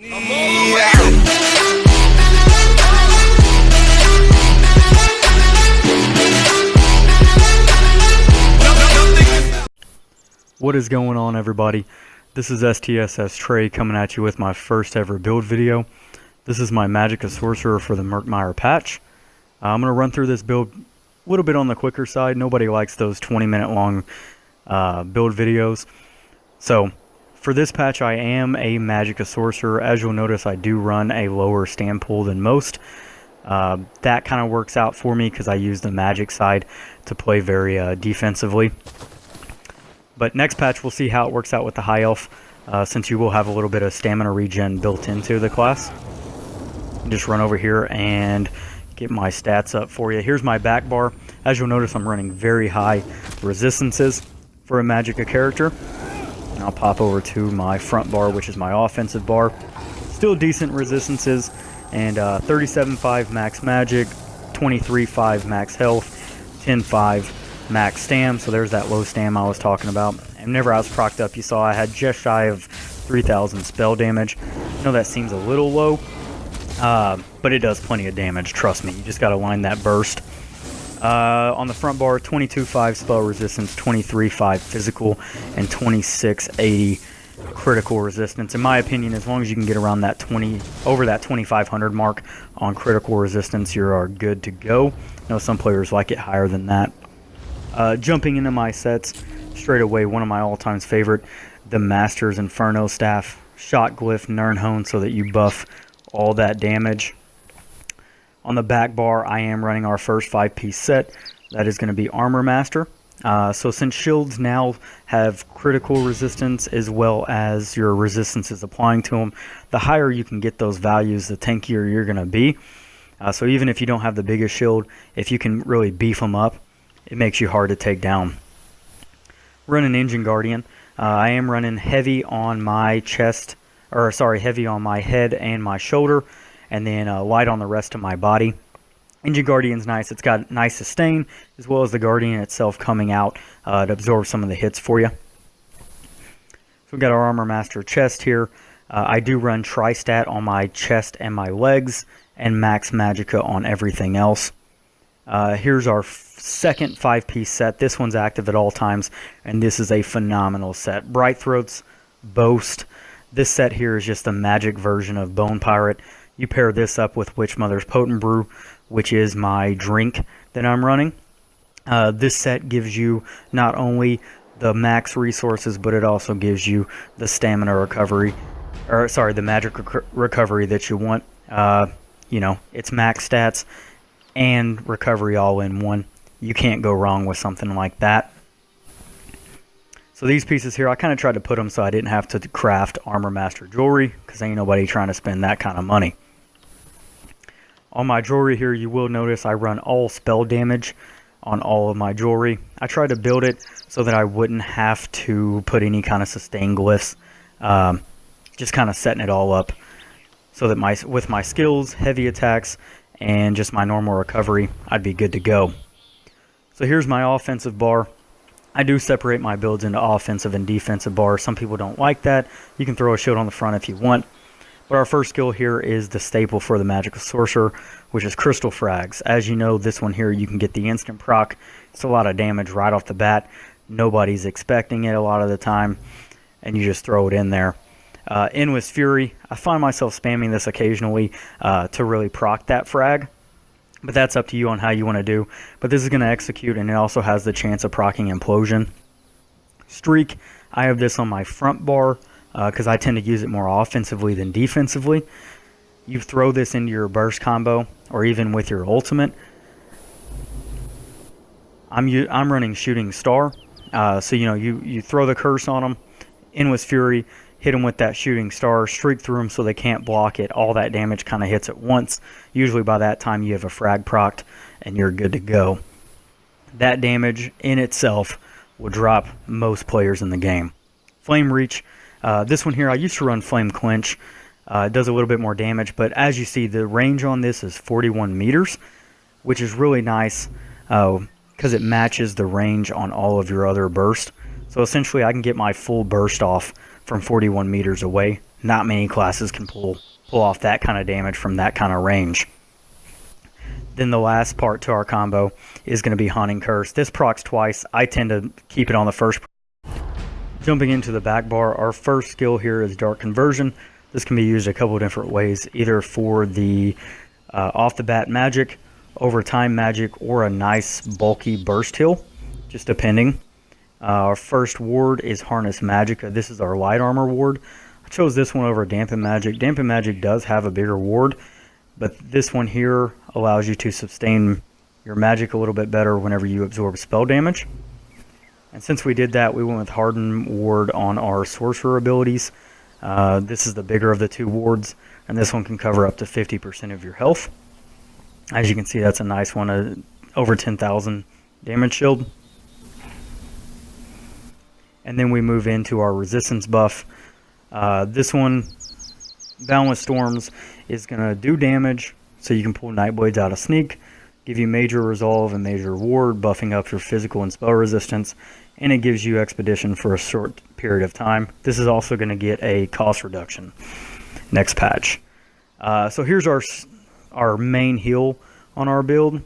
What is going on, everybody? This is STSS Trey coming at you with my first ever build video. This is my Magicka Sorcerer for the Murkmire patch. I'm going to run through this build a little bit on the quicker side. Nobody likes those 20-minute long build videos. So for this patch, I am a Magicka Sorcerer. As you'll notice, I do run a lower stand pool than most. That kind of works out for me because I use the magic side to play very defensively. But next patch, we'll see how it works out with the High Elf, since you will have a little bit of stamina regen built into the class. Just run over here and get my stats up for you. Here's my back bar. As you'll notice, I'm running very high resistances for a Magicka character. And I'll pop over to my front bar, which is my offensive bar. Still decent resistances, and 37.5 max magic, 23.5 max health, 10.5 max stam. So there's that low stam I was talking about. And whenever I was procced up, you saw I had just shy of 3,000 spell damage. I know that seems a little low, but it does plenty of damage, trust me. You just got to line that burst. On the front bar, 22.5 spell resistance, 23.5 physical, and 26.80 critical resistance. In my opinion, as long as you can get around that over that 2,500 mark on critical resistance, you are good to go. I know some players like it higher than that. Jumping into my sets, straight away, one of my all-time favorite, the Master's Inferno Staff, Shot Glyph, Nirnhone, so that you buff all that damage. On the back bar, I am running our first 5-piece set. That is going to be Armor Master. So since shields now have critical resistance as well as your resistance is applying to them, the higher you can get those values, the tankier you're going to be. So even if you don't have the biggest shield, if you can really beef them up, it makes you hard to take down. Running Engine Guardian. I am running heavy on my chest, or sorry, heavy on my head and my shoulder, and then light on the rest of my body. Engine Guardian's nice. It's got nice sustain, as well as the Guardian itself coming out to absorb some of the hits for you. So we've got our Armor Master chest here. I do run Tri-Stat on my chest and my legs, and Max Magicka on everything else. Here's our second 5-piece set. This one's active at all times, and this is a phenomenal set. Bright Throat's Boast. This set here is just a magic version of Bone Pirate. You pair this up with Witchmother's Potent Brew, which is my drink that I'm running. This set gives you not only the max resources, but it also gives you the stamina recovery, or sorry, the magic recovery that you want. You know, it's max stats and recovery all in one. You can't go wrong with something like that. So these pieces here, I kind of tried to put them so I didn't have to craft Armor Master jewelry, because ain't nobody trying to spend that kind of money. On my jewelry here, you will notice I run all spell damage on all of my jewelry. I tried to build it so that I wouldn't have to put any kind of sustain glyphs. Just kind of setting it all up so that with my skills, heavy attacks, and just my normal recovery, I'd be good to go. So here's my offensive bar. I do separate my builds into offensive and defensive bars. Some people don't like that. You can throw a shield on the front if you want. But our first skill here is the staple for the Magicka Sorcerer, which is Crystal Frags. As you know, this one here, you can get the instant proc. It's a lot of damage right off the bat. Nobody's expecting it a lot of the time, and you just throw it in there. Endless Fury. I find myself spamming this occasionally to really proc that frag. But that's up to you on how you want to do. But this is going to execute, and it also has the chance of proccing Implosion. Streak. I have this on my front bar because I tend to use it more offensively than defensively. You throw this into your burst combo, or even with your ultimate. I'm running Shooting Star. So you know, you throw the curse on them. Endless Fury. Hit them with that Shooting Star, streak through them so they can't block it. All that damage kind of hits at once. Usually by that time you have a frag procced and you're good to go. That damage in itself will drop most players in the game. Flame Reach. This one here, I used to run Flame Clinch. It does a little bit more damage, but as you see, the range on this is 41 meters, which is really nice because it matches the range on all of your other bursts. So essentially I can get my full burst off from 41 meters away, Not many classes can pull off that kind of damage from that kind of range. Then the last part to our combo is going to be Haunting Curse. This procs twice. I tend to keep it on the first. Jumping into the back bar, our first skill here is Dark Conversion. This can be used a couple of different ways, either for the off the bat magic, over time magic, or a nice bulky burst heal, just depending. Our first ward is Harness Magicka. This is our light armor ward. I chose this one over Dampen Magic. Dampen Magic does have a bigger ward, but this one here allows you to sustain your magic a little bit better whenever you absorb spell damage. And since we did that, we went with Harden Ward on our sorcerer abilities. This is the bigger of the two wards, and this one can cover up to 50% of your health. As you can see, that's a nice one, over 10,000 damage shield. And then we move into our resistance buff. This one, Boundless Storms, is going to do damage, so you can pull Nightblades out of Sneak, give you Major Resolve and Major Ward, buffing up your physical and spell resistance, and it gives you Expedition for a short period of time. This is also going to get a cost reduction next patch. So here's our main heal on our build.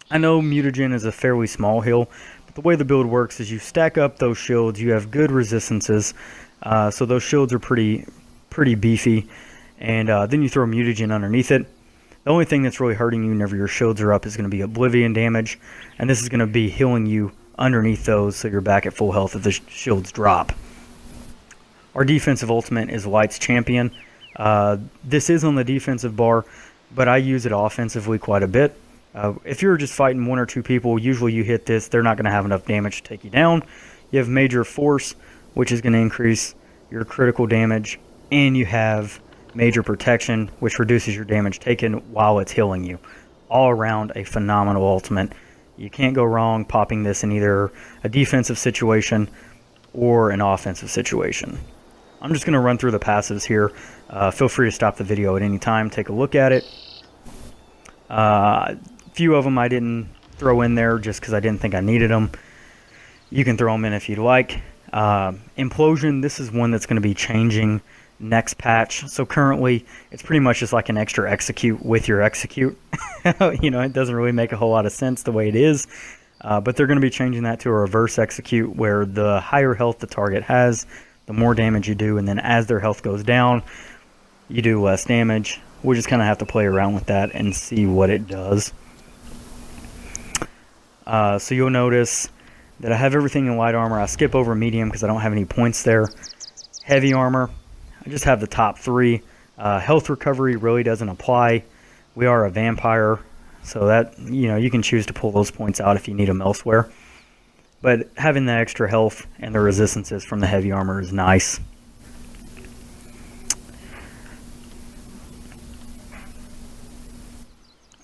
I know Mutagen is a fairly small heal, but the way the build works is you stack up those shields, you have good resistances, so those shields are pretty beefy, and then you throw Mutagen underneath it. The only thing that's really hurting you whenever your shields are up is going to be Oblivion damage, and this is going to be healing you underneath those so you're back at full health if the shields drop. Our defensive ultimate is Light's Champion. This is on the defensive bar, but I use it offensively quite a bit. If you're just fighting one or two people, usually you hit this, they're not going to have enough damage to take you down. You have Major Force, which is going to increase your critical damage, and you have Major Protection, which reduces your damage taken while it's healing you. All around a phenomenal ultimate. You can't go wrong popping this in either a defensive situation or an offensive situation. I'm just going to run through the passives here. Feel free to stop the video at any time, take a look at it. A few of them I didn't throw in there just because I didn't think I needed them. You can throw them in if you'd like. Implosion, this is one that's going to be changing next patch. So currently it's pretty much just like an extra execute with your execute. You know, it doesn't really make a whole lot of sense the way it is, but they're going to be changing that to a reverse execute where the higher health the target has, the more damage you do, and then as their health goes down you do less damage. We'll just kind of have to play around with that and see what it does. So you'll notice that I have everything in light armor. I skip over medium because I don't have any points there. Heavy armor, I just have the top three. Health recovery really doesn't apply. We are a vampire, so that, you know, you can choose to pull those points out if you need them elsewhere. But having the extra health and the resistances from the heavy armor is nice.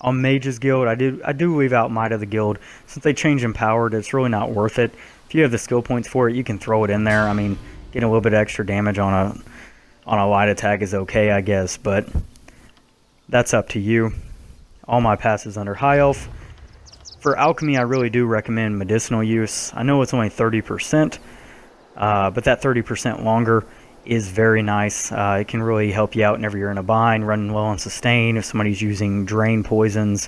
On Mage's Guild, I do leave out Might of the Guild. Since they changed Empowered, it's really not worth it. If you have the skill points for it, you can throw it in there. I mean, getting a little bit of extra damage on a light attack is okay, I guess, but that's up to you. All my passes under High Elf. For Alchemy, I really do recommend medicinal use. I know it's only 30%, but that 30% longer is very nice. It can really help you out whenever you're in a bind, running low on sustain, if somebody's using drain poisons,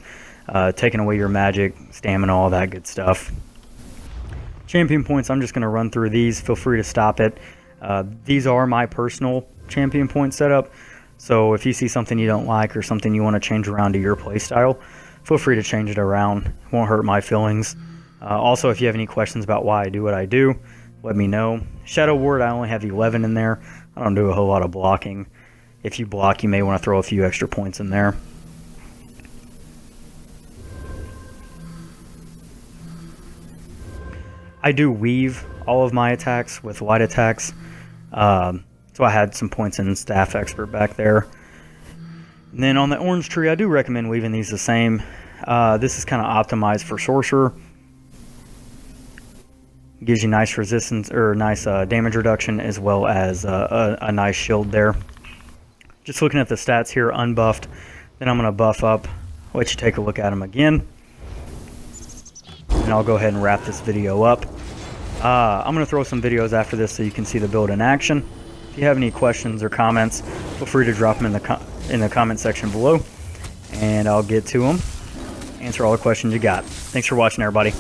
taking away your magic, stamina, all that good stuff. Champion points, I'm just going to run through these. Feel free to stop it. These are my personal champion point setup, so if you see something you don't like or something you want to change around to your playstyle, feel free to change it around. It won't hurt my feelings. Also, if you have any questions about why I do what I do, let me know. Shadow Ward, I only have 11 in there. I don't do a whole lot of blocking. If you block, you may want to throw a few extra points in there. I do weave all of my attacks with light attacks. So I had some points in Staff Expert back there. And then on the Orange Tree, I do recommend weaving these the same. This is kind of optimized for Sorcerer. Gives you nice resistance, or nice damage reduction, as well as a nice shield there. Just looking at the stats here, unbuffed. Then I'm going to buff up. I'll let you take a look at them again. And I'll go ahead and wrap this video up. I'm going to throw some videos after this so you can see the build in action. If you have any questions or comments, feel free to drop them in the comment section below, and I'll get to them, answer all the questions you got. Thanks for watching, everybody.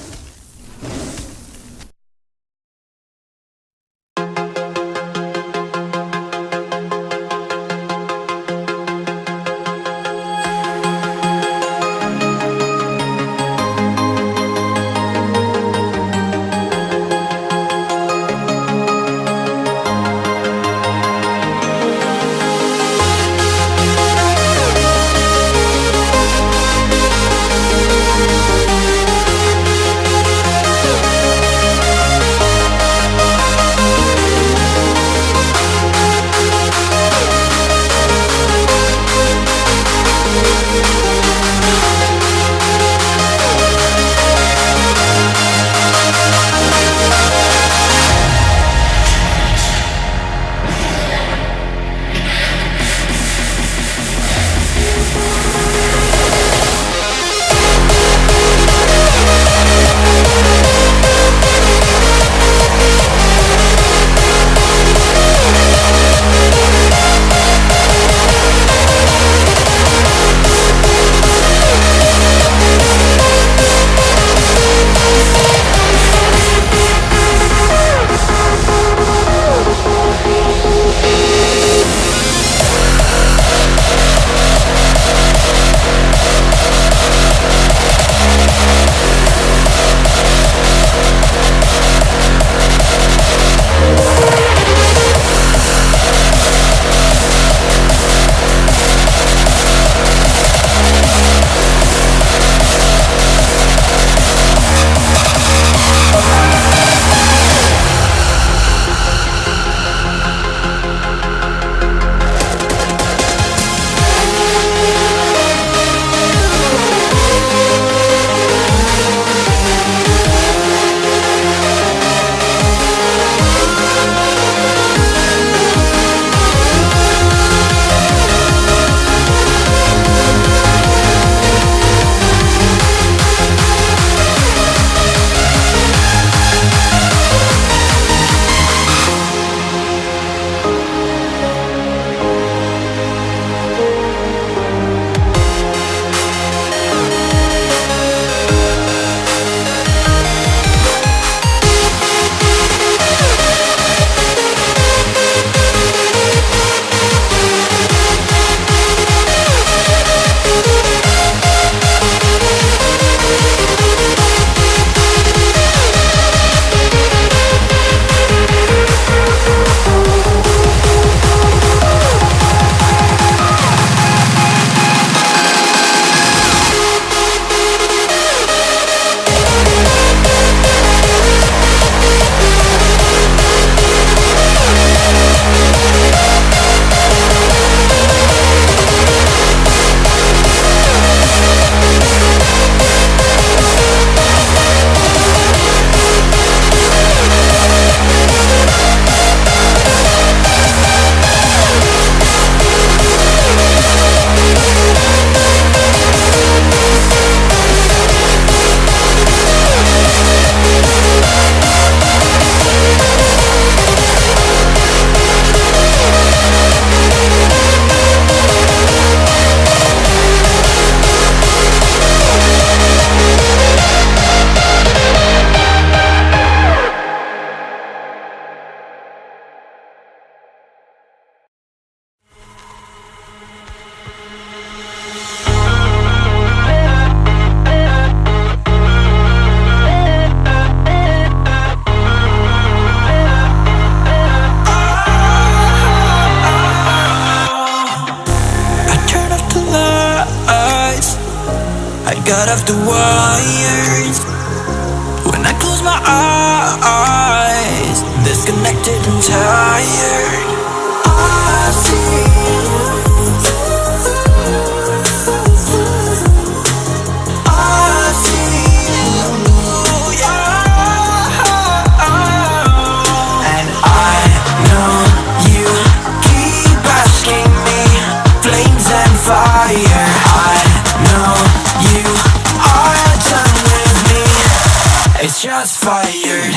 got off the wires. When I close my eyes, disconnected and tired. I see it's just fired.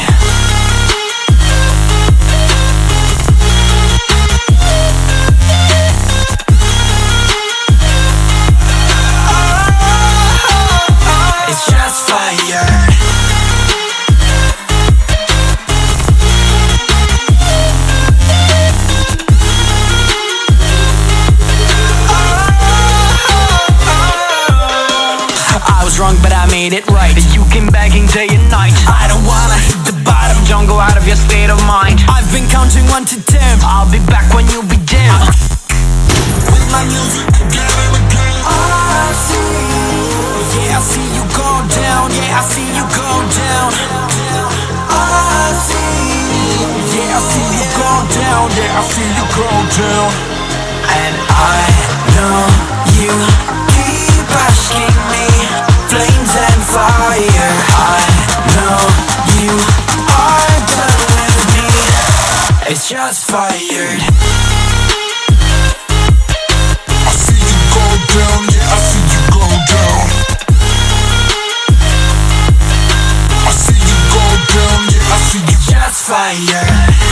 made it right. You came begging day and night. I don't wanna hit the bottom, don't go out of your state of mind. I've been counting 1 to 10. I'll be back when you be dim. With my music again and again. I see, yeah, I see you go down. Yeah, I see you go down. I see, yeah, I see you go down. Yeah, I see you go down. And I know you keep asking me, flames and fire. I know you are done with me. It's just fired. I see you go down, yeah, I see you go down. I see you go down, yeah, I see you just fired.